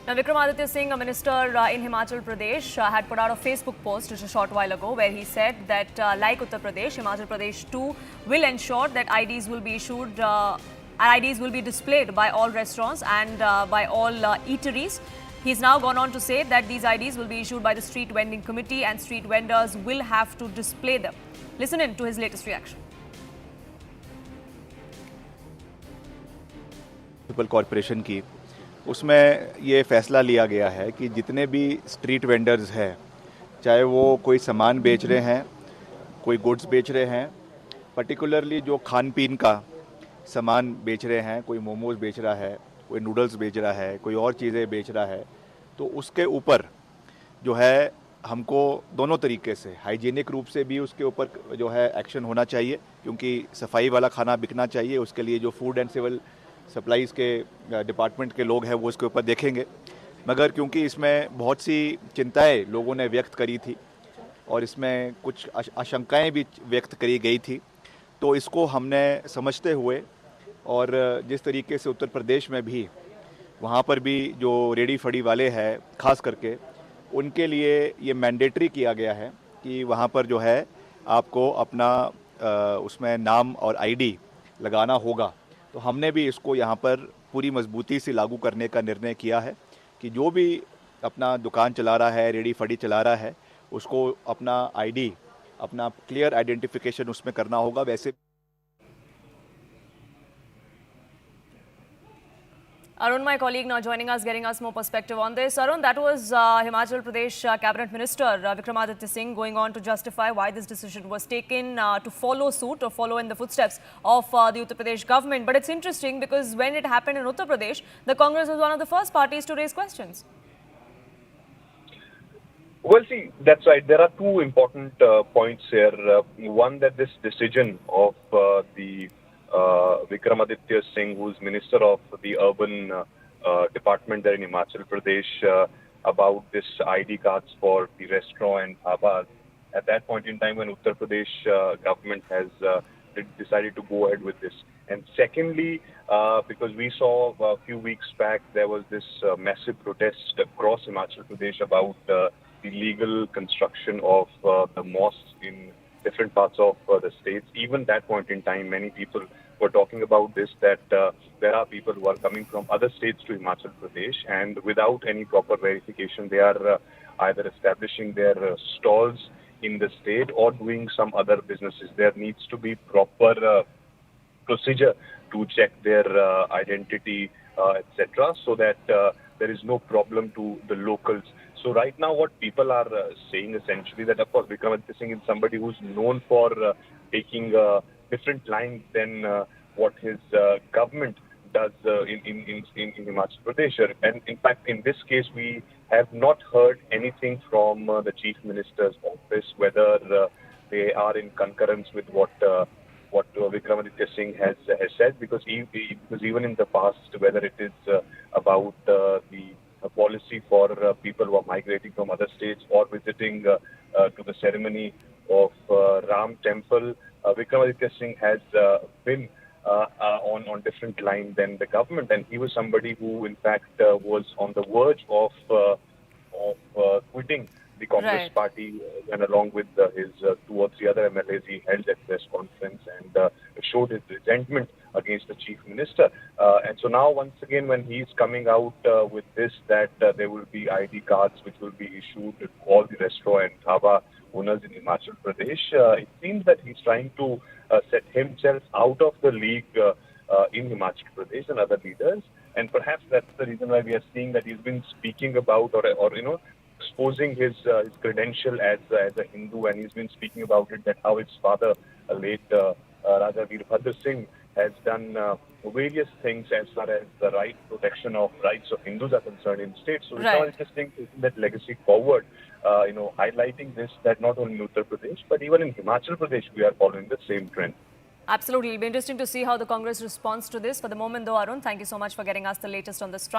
Now, Vikramaditya Singh, a minister in Himachal Pradesh, had put out a Facebook post just a short while ago where he said that, like Uttar Pradesh, Himachal Pradesh too will ensure that IDs will be issued, IDs will be displayed by all restaurants and by all eateries. He's now gone on to say that these IDs will be issued by the Street Vending Committee and street vendors will have to display them. Listen in to his latest reaction. Municipal corporation की उसमें ये फैसला लिया गया है कि जितने भी स्ट्रीट वेंडर्स हैं, चाहे वो कोई सामान बेच रहे हैं, कोई गुड्स बेच रहे हैं, पर्टिकुलरली जो खान पीन का सामान बेच रहे हैं, कोई मोमोज बेच रहा है, कोई नूडल्स बेच रहा है, कोई और चीज़ें बेच रहा है, तो उसके ऊपर जो है हमको दोनों तरीके से हाइजीनिक रूप से भी उसके ऊपर जो है एक्शन होना चाहिए, क्योंकि सफाई वाला खाना बिकना चाहिए। उसके लिए जो फूड एंड सिविल सप्लाईज़ के डिपार्टमेंट के लोग हैं वो इसके ऊपर देखेंगे। मगर क्योंकि इसमें बहुत सी चिंताएं लोगों ने व्यक्त करी थी और इसमें कुछ आशंकाएं भी व्यक्त करी गई थी, तो इसको हमने समझते हुए और जिस तरीके से उत्तर प्रदेश में भी वहाँ पर भी जो रेडी फड़ी वाले हैं ख़ास करके उनके लिए ये मैंडेटरी किया गया है कि वहाँ पर जो है आपको अपना उसमें नाम और आईडी लगाना होगा। तो हमने भी इसको यहाँ पर पूरी मजबूती से लागू करने का निर्णय किया है कि जो भी अपना दुकान चला रहा है, रेडी फड़ी चला रहा है, उसको अपना आईडी, अपना क्लियर आइडेंटिफिकेशन उसमें करना होगा। वैसे Arun, my colleague, now joining us, getting us more perspective on this. Arun, that was Himachal Pradesh Cabinet Minister Vikramaditya Singh going on to justify why this decision was taken to follow suit or follow in the footsteps of the Uttar Pradesh government. But it's interesting because when it happened in Uttar Pradesh, the Congress was one of the first parties to raise questions. Well, see, that's right. There are two important points here. One, that this decision of the Vikramaditya Singh, who's Minister of the Urban Department there in Himachal Pradesh, about this ID cards for the restaurant and dhabas. At that point in time when Uttar Pradesh government has decided to go ahead with this. And secondly, because we saw a few weeks back, there was this massive protest across Himachal Pradesh about the illegal construction of the mosques in different parts of the states. Even that point in time, many people were talking about this, that there are people who are coming from other states to Himachal Pradesh, and without any proper verification, they are either establishing their stalls in the state or doing some other businesses. There needs to be proper procedure to check their identity, etc., so that there is no problem to the locals. So right now what people are saying essentially that, of course, Vikramaditya Singh is somebody who's known for taking different lines than what his government does in Himachal Pradesh. And in fact, in this case, we have not heard anything from the Chief Minister's office, whether they are in concurrence with what Vikramaditya Singh has said, because even in the past, whether it is about the policy for people who are migrating from other states or visiting to the ceremony of Ram Temple, Vikramaditya Singh has been on different lines than the government, and he was somebody who, in fact, was on the verge of quitting the Congress party, and along with his 2 or 3 other MLAs, he held a press conference and showed his resentment against the chief minister. And so now, once again, when he's coming out with this, that there will be ID cards which will be issued to all the restaurant and dhaba owners in Himachal Pradesh, it seems that he's trying to set himself out of the league in Himachal Pradesh and other leaders. And perhaps that's the reason why we are seeing that he's been speaking about or exposing his credential as a Hindu, and he's been speaking about it, that how his father, late Raja Veerbhadra Singh, has done various things as far as the protection of rights of Hindus are concerned in states. So it's now interesting to see that legacy forward, highlighting this, that not only in Uttar Pradesh, but even in Himachal Pradesh, we are following the same trend. Absolutely. It'll be interesting to see how the Congress responds to this. For the moment, though, Arun, thank you so much for getting us the latest on this front.